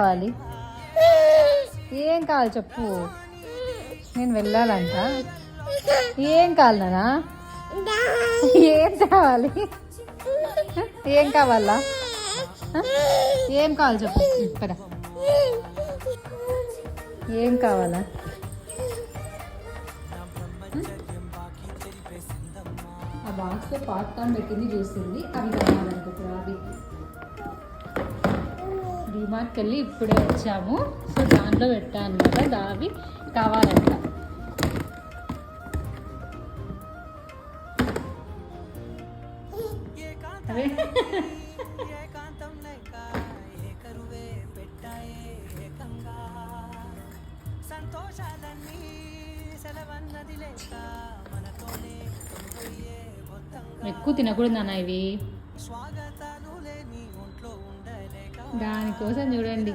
కావాలి? ఏం కావాలి చెప్పు. నేను వెళ్ళాలంట. ఏం కావాలనా? ఏం కావాలి? ఏం కావాలా? ఏం కావాలి చెప్పు. ఇక్కడ ఏం కావాలా? ఆ బాక్స్లో పాప్కార్న్ పెట్టింది చూసింది. అవి కావాలంట. ఇప్పుడు అవి డిమార్ట్కి వెళ్ళి ఇప్పుడే వచ్చాము. సో దాంట్లో పెట్టాను కదా, అవి కావాలంట. అవే ఎక్కువ తినకూడదు నాన్న ఇవి. దానికోసం చూడండి